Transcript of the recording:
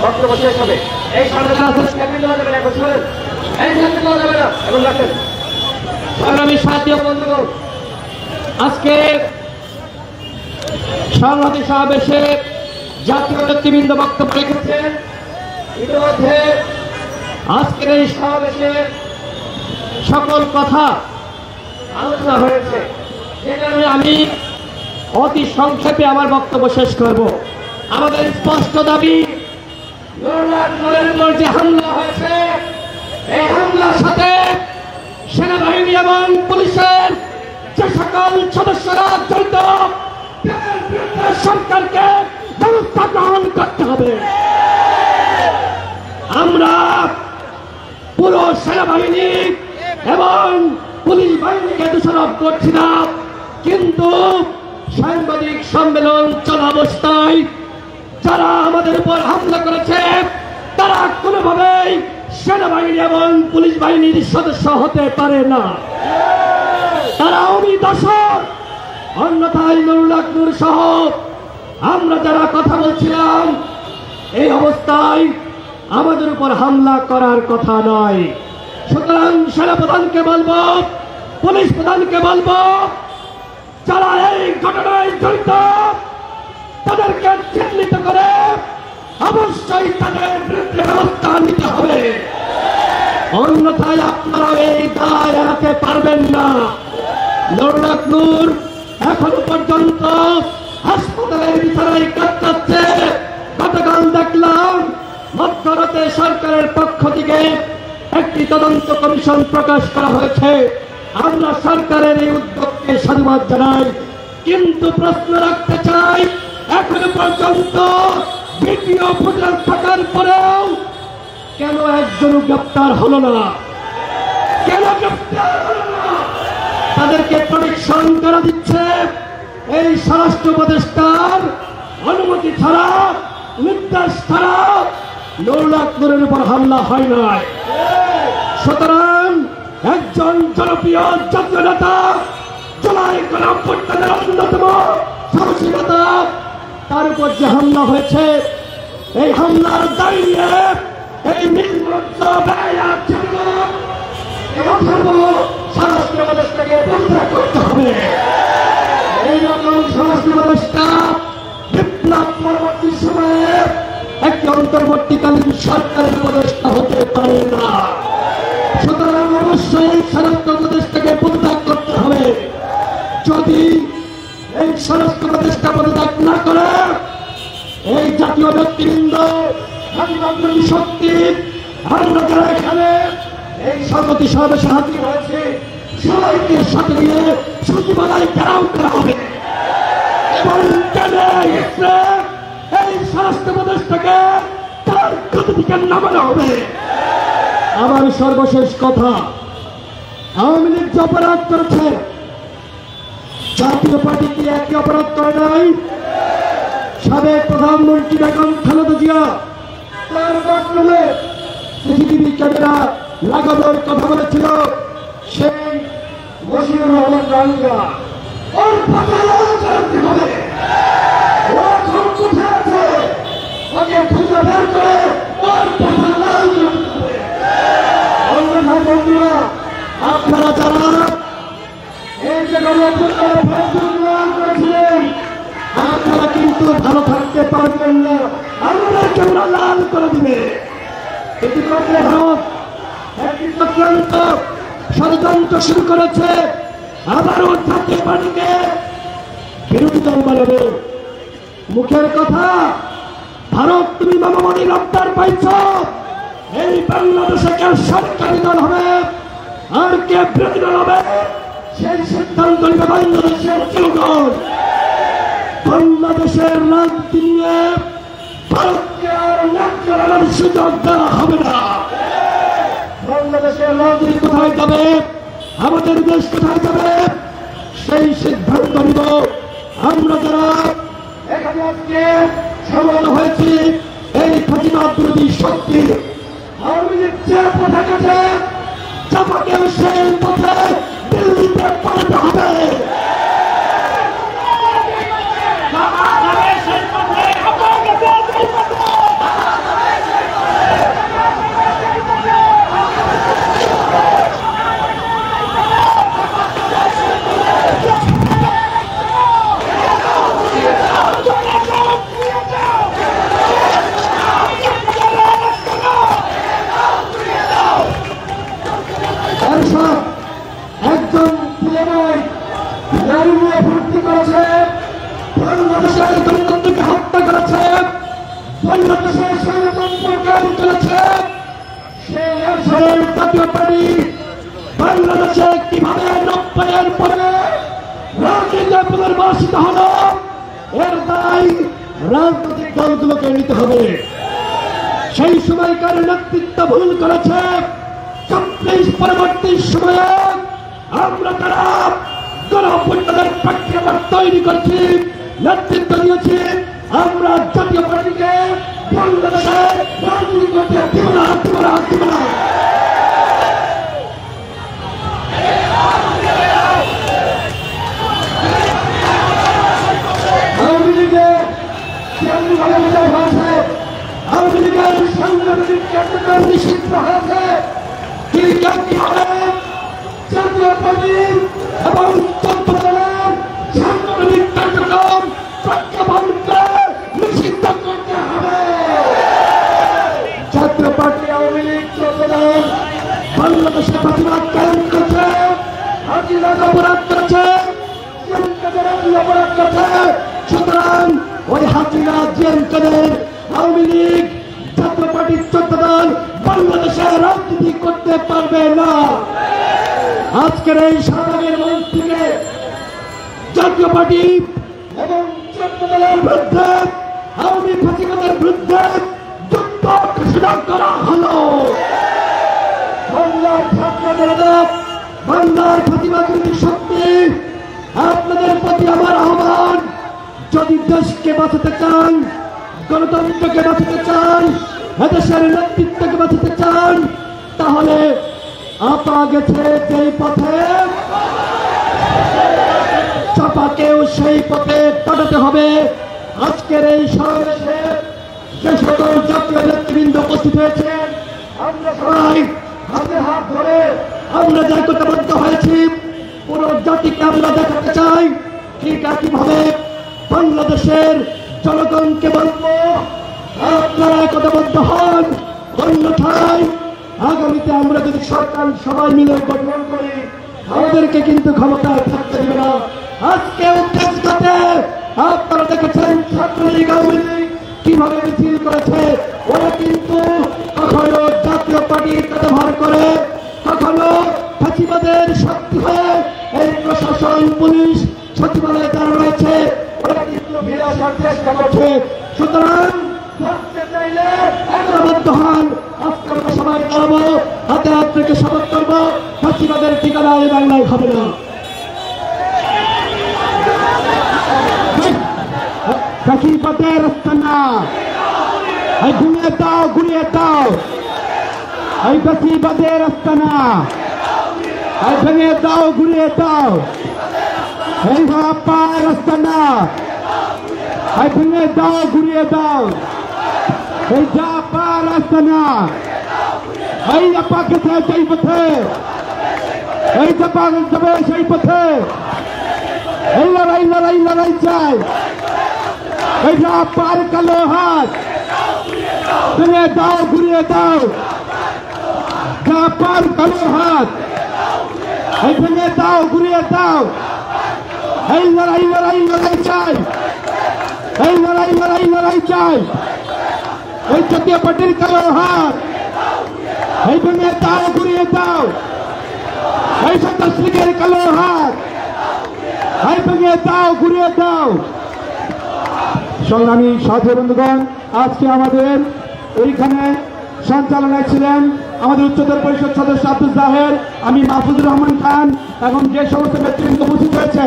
বক্তব্য শেষ হবে। এই সামনে ক্যাবিনেট দেওয়া যাবে না, এখন শুনেন, এই ক্যাবিনেট দেওয়া যাবে না, এখন রাখেন। সংগ্রামী সাথী ও বন্ধুগণ, আজকে সংহতি সমাবেশে জাতীয় নেতৃবৃন্দ বক্তব্য রেখেছেন। ইতিমধ্যে আজকের এই সমাবেশে সকল কথা আলোচনা হয়েছে, যে কারণে আমি অতি সংক্ষেপে আমার বক্তব্য শেষ করব। আমাদের স্পষ্ট দাবি, নুরুল্লাহর উপর যে হামলা হয়েছে, এই হামলার সাথে সেনাবাহিনী এবং পুলিশের যে সকল সদস্যরা জড়িত, সরকারকে ব্যবস্থা গ্রহণ করতে হবে। আমরা পুরো সেনাবাহিনী এবং পুলিশ বাহিনীকে দোষারোপ করছি না, কিন্তু সাংবাদিক সম্মেলন চলা অবস্থায় যারা আমাদের উপর হামলা করেছে তারা কোনোভাবেই সেনাবাহিনী এবং পুলিশ বাহিনীর সদস্য হতে পারে না, তারা আওয়ামী দশক। অন্যথায় নুরুল্লাহ নূর সহ আমরা যারা কথা বলছিলাম, এই অবস্থায় আমাদের উপর হামলা করার কথা নয়। সুতরাং সেনাপ্রধানকে বলবো, পুলিশ প্রধানকে বলবো, যারা এই ঘটনায় জড়িত তাদেরকে চিহ্নিত করে অবশ্যই তাদের বিরুদ্ধে ব্যবস্থা নিতে হবে, অন্যথায় আপনারা এই দায় এড়াতে পারবেন না। নুরুল্লাহ নূর এখনো পর্যন্ত হাসপাতালের বিছানায় কাটাচ্ছে। গতকাল দেখলাম মধ্যরাতে সরকারের পক্ষ থেকে একটি তদন্ত কমিশন প্রকাশ করা হয়েছে। আমরা সরকারের এই উদ্যোগকে সাধুবাদ জানাই, কিন্তু প্রশ্ন রাখতে চাই, এখনো পর্যন্ত ভিডিও ফুটেজ থাকার পরেও কেন একজন গ্রেপ্তার হলো না? কেন গ্রেপ্তার হলো না? তাদেরকে প্রোটেকশন করা দিচ্ছে এই স্বরাষ্ট্র উপদেষ্টার অনুমতি ছাড়া, নির্দেশ ছাড়া নুরুল্লাহ নূরের উপর হামলা হয় নাই। সুতরাং একজন জনপ্রিয় জাতীয় নেতা, জুলাই গণঅভ্যুত্থানের অন্যতম সাহসিকতা, তার উপর যে হামলা হয়েছে, এই হামলার দায় নিয়ে এই নির্লজ্জ স্বরাষ্ট্র উপদেষ্টাকে পদত্যাগ করতে হবে। এইরকম স্বরাষ্ট্র উপদেষ্টা বিপ্লব পরবর্তী সময়ে একটি অন্তর্বর্তীকালীন সরকারের উপদেষ্টা হতে পারে না। সুতরাং অবশ্যই স্বরাষ্ট্র উপদেষ্টাকে পদত্যাগ করতে হবে। যদি এই স্বরাষ্ট্র উপদেষ্টা পদত্যাগ না করে, এই জাতীয় ব্যক্তিবৃন্দ, শক্তি, আমরা যারা এখানে এই সংহতি সমাবেশে হাজির হয়েছে, সবাইকে সাথে নিয়ে সচিবালয় ঘেরাও করা হবে এবং এই স্বরাষ্ট্র উপদেষ্টাকে তার গতি থেকে নামানো হবে। আমার সর্বশেষ কথা, আওয়ামী লীগ যে অপরাধ করেছে, জাতীয় পার্টি কি একই অপরাধ করে নাই? সাবেক প্রধানমন্ত্রী বেগম খালেদা জিয়া তার বাথরুমে সিসিটিভি ক্যামেরা লাগানোর কথা বলেছিল, সেই মশিউর রহমান রাঙ্গা ওর পাতালাল করতে হবে। ও এখন কোথায় আছে? ওকে খুঁজে বের করে ওর পাতালাল করতে হবে। অন্যথায় বন্ধুরা, আপনারা যারা এই যে গণঅভ্যুত্থানের করেছিলেন, আপনারা কিন্তু ভালো থাকতে পারবেন না, আমাদেরকে ওরা লাল করে দিবে। ইতিমধ্যে ভারত একটি চক্রান্ত ষড়যন্ত্র শুরু করেছে, আবারও জাতীয় পার্টিকে বিরোধী দল বানাবে। মুখের কথা, ভারত তুমি মামামণি রপ্তার পাইছ, এই বাংলাদেশে কে সরকারি দল হবে আর কে বিরোধী দল হবে, সেই সিদ্ধান্ত নিবে বাংলাদেশের জনগণ। বাংলাদেশের রাজনীতি নিয়ে ভারতকে আর নাক সুযোগ দেওয়া হবে না। বাংলাদেশের রাজনীতি কোথায় যাবে, আমাদের দেশ কোথায় যাবে, সেই সিদ্ধান্ত নিব আমরা যারা এখানে আজকে সমাবেত হয়েছি। এই ফাঁসিবাদ বিরোধী শক্তি আওয়ামী লীগ যে পথে গেছে, চাপাকেও সেই পথে দিল্লিতে পাঠাতে হবে। বাংলাদেশের সংগঠন প্রকাশ করেছে সেই জাতীয় পার্টি বাংলাদেশে কিভাবে 90-এর পরে রাজনীতি পুনর্বাসিত হলো এর দায় রাজনৈতিক দলগুলোকে নিতে হবে। সেই সময়কার নেতৃত্ব ভুল করেছে। 24 পরবর্তী সময়ে আমরা তারা গণঅভ্যুত্থানের প্রেক্ষাপট তৈরি করছি, নেতৃত্ব দিয়েছি। আমরা জাতীয় পার্টিকে বাংলাদেশে রাজনীতি করতে দিব না, দিব না, দিব না। আওয়ামী লীগের সাংগঠনিক কার্যক্রম নিষিদ্ধ হয়েছে। কিভাবে জাতীয় পার্টি এবং দলের সাংগঠনিক কার্যক্রম প্রজ্ঞাপন করে নিষিদ্ধ করতে হবে। জাতীয় পার্টি আওয়ামী লীগ দল বাংলাদেশে প্রতিবাদ কায়েম করছে, হাজিরা অপরাধ করছে, অপরাধ করছে। সুতরাং ওই হাজিরা জিএমকেদের আওয়ামী লীগ জাতীয় পার্টির 14 দল বাংলাদেশে রাজনীতি করতে পারবে না। আজকের এই শাহবাগের মঞ্চ থেকে জাতীয় পার্টি এবং 14 দলের বিরুদ্ধে আওয়ামী ফাঁসিবাদের বিরুদ্ধে যুদ্ধ ঘোষণা করা হলো। বাংলার ছাত্ররা, বাংলার ফাঁসিবাদী শক্তি, আপনাদের প্রতি আমার আহ্বান, যদি দেশকে বাঁচাতে চান, গণতন্ত্রকে বাঁচাতে চান, এদেশের নেতৃত্বকে বাঁচাতে চান, তাহলে আপা গেছে যেই পথে চাপাকেও সেই পথে পাঠাতে হবে। আজকের এই সমাবেশে যে সকল জাতীয় নেতৃবৃন্দ উপস্থিত হয়েছেন, আমরা সবাই হাতে হাত ধরে আমরা যে একতাবদ্ধ হয়েছি, পুরো জাতিকে আমরা দেখাতে চাই ঠিক একইভাবে বাংলাদেশের জনগণকে বলবো আপনারা একতাবদ্ধ হন। অন্যথায় আগামীতে আমরা যদি সরকার সবাই মিলে গঠন করি, আমাদেরকে কিন্তু ক্ষমতায় থাকতে দেবে না। আজকে উদ্দেশ্যতে আপনারা দেখেছেন ছাত্রলীগ আওয়ামী লীগ কিভাবে মিছিল করেছে। ওরা কিন্তু কখনো জাতীয় পার্টির ব্যবহার করে, কখনো ফাঁসিবাদের শক্তি হয়ে এই প্রশাসন, পুলিশ, সচিবালয়ে যারা রয়েছে ওরা কিন্তু বিরাসার চেষ্টা করছে। সুতরাং একতাবদ্ধ হন। আজকে আমরা সবাই দাঁড়াবো, হাতে হাত থেকে শপথ করবো, ফাঁসিবাদের ঠিকানা এই বাংলায় হবে না। ফাঁসিবাদের আস্তানা এই ঘুরিয়ে দাও, ঘুরিয়ে দাও, এই ফাঁসিবাদের আস্তানা এই ভেঙে দাও, ঘুরিয়ে দাও, এই আপার আস্তানা এই ভেঙে দাও, ঘুরিয়ে দাও, এই জাপার আস্তানা এই আপা গেছে সেই পথে, এই চাপা যাবে সেই পথে। এই লড়াই লড়াই লড়াই চাই, এই আপার কালো হাত ভেঙে দাও, ঘুরিয়ে দাও, জাপার কালো হাত এই ভেঙে দাও, ঘুরিয়ে দাও। এই লড়াই লড়াই লড়াই চাই, এই লড়াই লড়াই লড়াই চাই, এই জাতীয় পার্টির কালো হাত এই ভেঙে দাও, ঘুরিয়ে দাও, এই সন্ত্রাস লীগের কালো হাত এই ভেঙে দাও, ঘুরিয়ে দাও। সংগ্রামী সাথী বন্ধুগণ, আজকে আমাদের এইখানে সঞ্চালনায় ছিলেন আমাদের উচ্চতর পরিষদ সদস্য আব্দুল জাহের, আমি মাহফুজুর রহমান খান এবং যে সমস্ত ব্যক্তিবৃন্দ উপস্থিত হয়েছে